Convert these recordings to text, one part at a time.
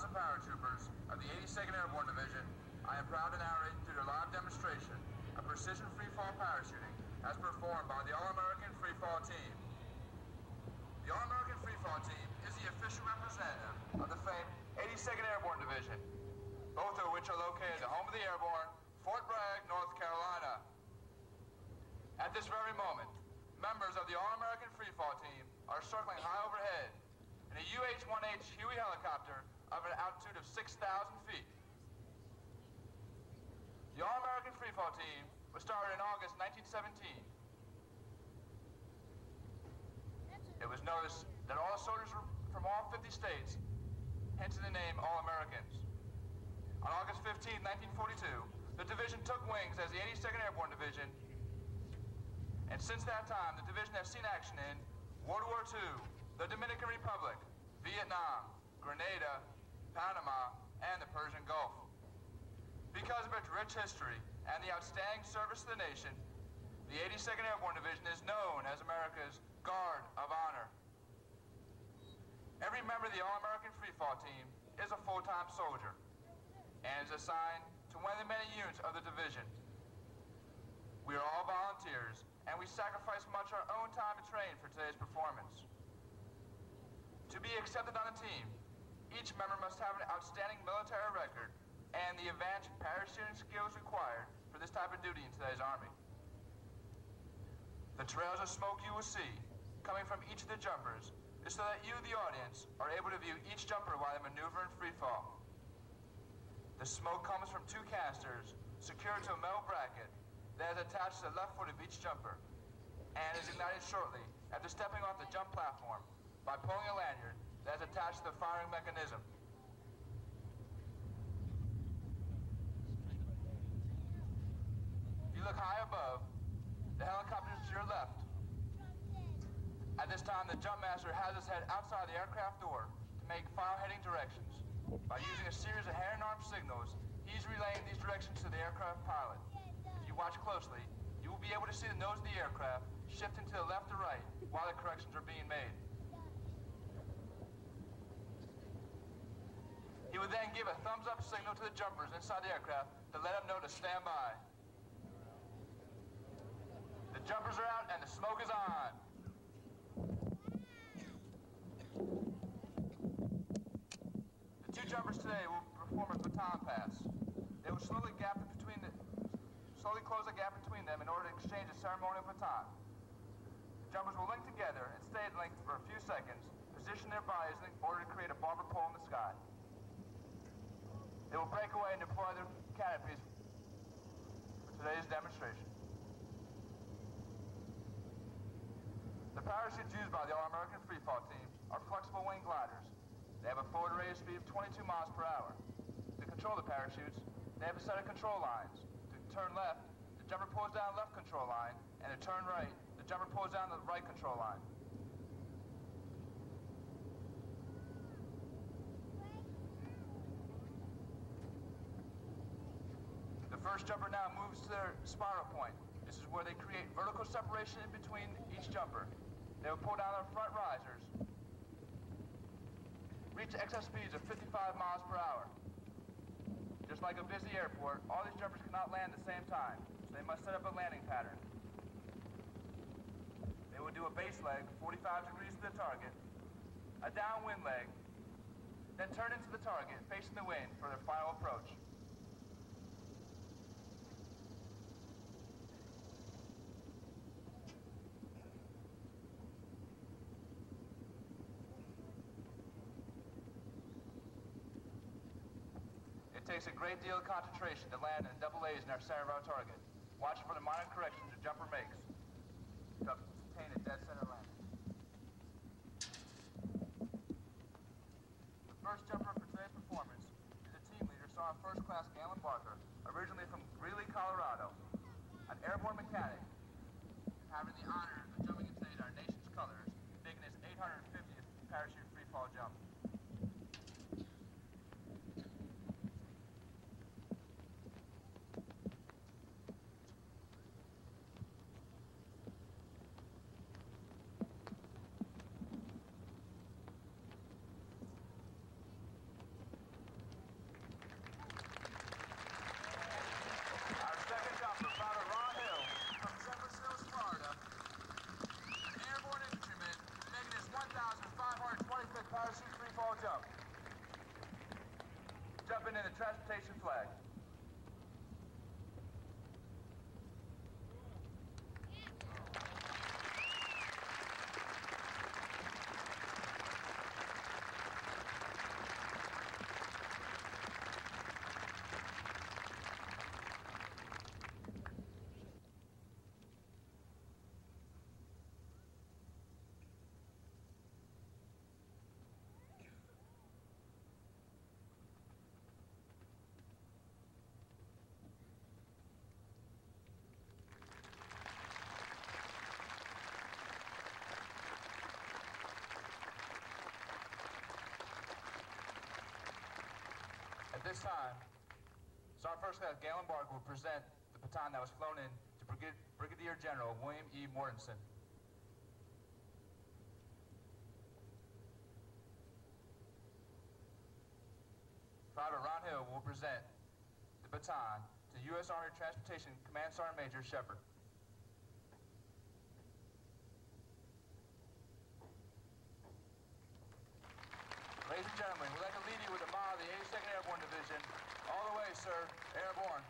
2,000 paratroopers of the 82nd Airborne Division, I am proud to narrate through your live demonstration a precision freefall parachuting as performed by the All-American Freefall Team. The All-American Freefall Team is the official representative of the famed 82nd Airborne Division, both of which are located at the home of the Airborne, Fort Bragg, North Carolina. At this very moment, members of the All-American Freefall Team are circling high overhead in a UH-1H Huey helicopter of an altitude of 6,000 feet. The All-American Freefall Team was started in August 1917. It was noticed that all soldiers were from all 50 states, hence the name All-Americans. On August 15, 1942, the division took wings as the 82nd Airborne Division, and since that time, the division has seen action in World War II, the Dominican Republic, Vietnam, Grenada, Panama, and the Persian Gulf. Because of its rich history and the outstanding service to the nation, the 82nd Airborne Division is known as America's Guard of Honor. Every member of the All-American Freefall Team is a full-time soldier and is assigned to one of the many units of the division. We are all volunteers, and we sacrifice much of our own time to train for today's performance. To be accepted on a team, each member must have an outstanding military record and the advanced parachuting skills required for this type of duty in today's Army. The trails of smoke you will see coming from each of the jumpers is so that you, the audience, are able to view each jumper while they maneuver in free fall. The smoke comes from two canisters secured to a metal bracket that is attached to the left foot of each jumper and is ignited shortly after stepping off the jump platform by pulling a lanyard that is attached to the firing mechanism. If you look high above, the helicopter is to your left. At this time, the jump master has his head outside the aircraft door to make final heading directions. By using a series of hand and arm signals, he's relaying these directions to the aircraft pilot. If you watch closely, you will be able to see the nose of the aircraft shifting to the left or right while the corrections are being made. He would then give a thumbs-up signal to the jumpers inside the aircraft to let them know to stand by. The jumpers are out and the smoke is on. The two jumpers today will perform a baton pass. They will slowly close the gap between them in order to exchange a ceremonial baton. The jumpers will link together and stay at length for a few seconds, position their bodies in order to create a barber pole in the sky. They will break away and deploy their canopies for today's demonstration. The parachutes used by the All-American Freefall Team are flexible wing gliders. They have a forward rate speed of 22 miles per hour. To control the parachutes, they have a set of control lines. To turn left, the jumper pulls down the left control line, and to turn right, the jumper pulls down the right control line. The first jumper now moves to their spiral point. This is where they create vertical separation in between each jumper. They will pull down their front risers, reach excess speeds of 55 miles per hour. Just like a busy airport, all these jumpers cannot land at the same time, so they must set up a landing pattern. They will do a base leg 45 degrees to the target, a downwind leg, then turn into the target facing the wind for their final approach. It takes a great deal of concentration to land in double A's in our center of our target. Watch for the minor corrections the jumper makes to obtain a dead center landing. The first jumper for today's performance is a team leader, Sergeant First Class Galen Barker, originally from Greeley, Colorado, an airborne mechanic, having the honor of jumping in today our nation's colors, making his 850th parachute free fall jump. ribbon and the transportation flag. At this time, Sergeant First Class Galen Barker will present the baton that was flown in to Brigadier General William E. Mortensen. Private Ron Hill will present the baton to U.S. Army Transportation Command Sergeant Major Shepard. Ladies and gentlemen, we'd like to lead you with a mile of the 82nd Airborne Division. All the way, sir. Airborne.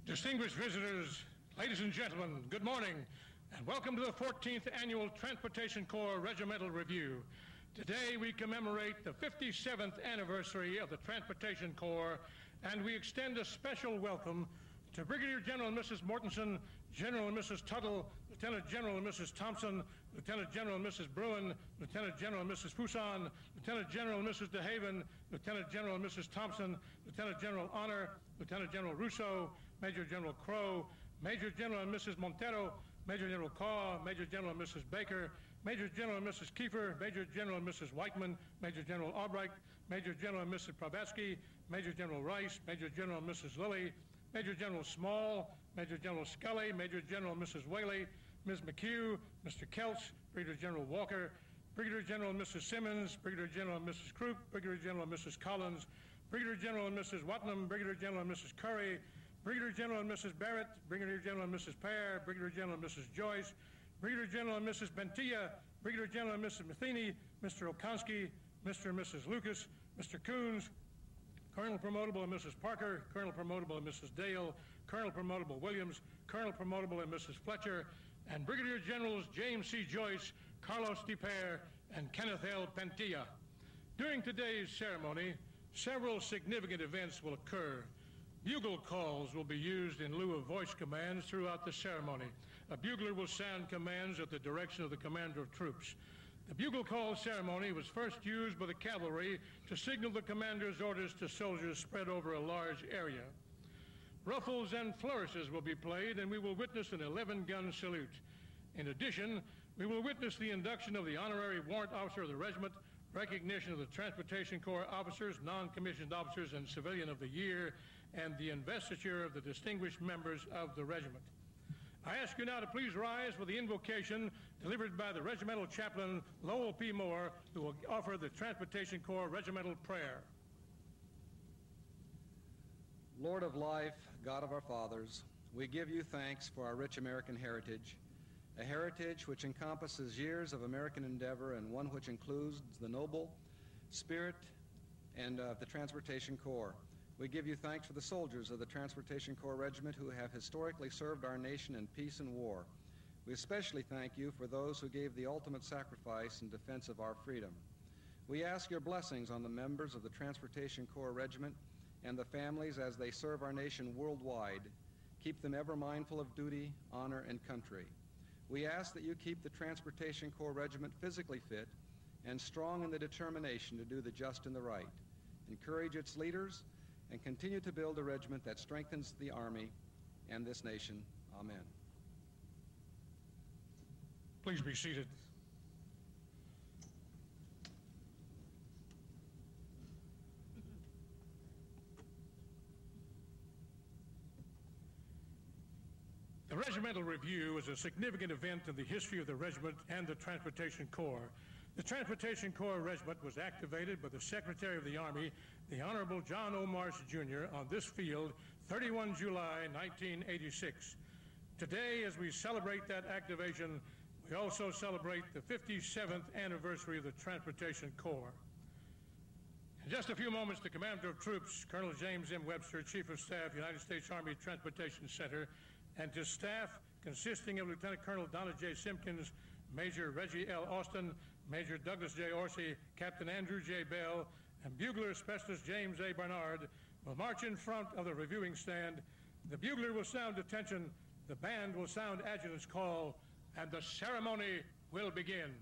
Distinguished visitors, ladies and gentlemen, good morning, and welcome to the 14th Annual Transportation Corps Regimental Review. Today we commemorate the 57th anniversary of the Transportation Corps, and we extend a special welcome to Brigadier General and Mrs. Mortensen, General and Mrs. Tuttle, Lieutenant General and Mrs. Thompson, Lieutenant General and Mrs. Bruin, Lieutenant General and Mrs. Poussin, Lieutenant General and Mrs. DeHaven, Lieutenant General and Mrs. Thompson, Lieutenant General Honor, Lieutenant General Russo, Major General Crow, Major General and Mrs. Montero, Major General Caw, Major General and Mrs. Baker, Major General and Mrs. Kiefer, Major General and Mrs. Whiteman, Major General Albright, Major General and Mrs. Pravetsky, Major General Rice, Major General and Mrs. Lilly, Major General Small, Major General Scully, Major General and Mrs. Whaley, Ms. McHugh, Mr. Kelch, Brigadier General Walker, Brigadier General and Mrs. Simmons, Brigadier General and Mrs. Croup, Brigadier General and Mrs. Collins, Brigadier General and Mrs. Watnam, Brigadier General and Mrs. Curry, Brigadier General and Mrs. Barrett, Brigadier General and Mrs. Pear, Brigadier General and Mrs. Joyce, Brigadier General and Mrs. Bentilla, Brigadier General and Mrs. Matheny, Mr. Okonski, Mr. and Mrs. Lucas, Mr. Coons, Colonel Promotable and Mrs. Parker, Colonel Promotable and Mrs. Dale, Colonel Promotable Williams, Colonel Promotable and Mrs. Fletcher, and Brigadier Generals James C. Joyce, Carlos DePere, and Kenneth L. Pentilla. During today's ceremony, several significant events will occur. Bugle calls will be used in lieu of voice commands throughout the ceremony. A bugler will sound commands at the direction of the commander of troops. The bugle call ceremony was first used by the cavalry to signal the commander's orders to soldiers spread over a large area. Ruffles and flourishes will be played, and we will witness an 11-gun salute. In addition, we will witness the induction of the Honorary Warrant Officer of the Regiment, recognition of the Transportation Corps officers, non-commissioned officers, and Civilian of the Year, and the investiture of the distinguished members of the regiment. I ask you now to please rise for the invocation delivered by the regimental chaplain, Lowell P. Moore, who will offer the Transportation Corps regimental prayer. Lord of life, God of our fathers, we give you thanks for our rich American heritage, a heritage which encompasses years of American endeavor and one which includes the noble spirit and the Transportation Corps. We give you thanks for the soldiers of the Transportation Corps Regiment who have historically served our nation in peace and war. We especially thank you for those who gave the ultimate sacrifice in defense of our freedom. We ask your blessings on the members of the Transportation Corps Regiment and the families as they serve our nation worldwide. Keep them ever mindful of duty, honor, and country. We ask that you keep the Transportation Corps Regiment physically fit and strong in the determination to do the just and the right, encourage its leaders, and continue to build a regiment that strengthens the Army and this nation. Amen. Please be seated. The Regimental Review is a significant event in the history of the regiment and the Transportation Corps. The Transportation Corps Regiment was activated by the Secretary of the Army, the Honorable John O. Marsh, Jr., on this field 31 July 1986. Today, as we celebrate that activation, we also celebrate the 57th anniversary of the Transportation Corps. In just a few moments, the Commander of Troops, Colonel James M. Webster, Chief of Staff, United States Army Transportation Center, and his staff, consisting of Lieutenant Colonel Donna J. Simpkins, Major Reggie L. Austin, Major Douglas J. Orsi, Captain Andrew J. Bell, and Bugler Specialist James A. Barnard, will march in front of the reviewing stand. The bugler will sound attention, the band will sound adjutant's call, and the ceremony will begin.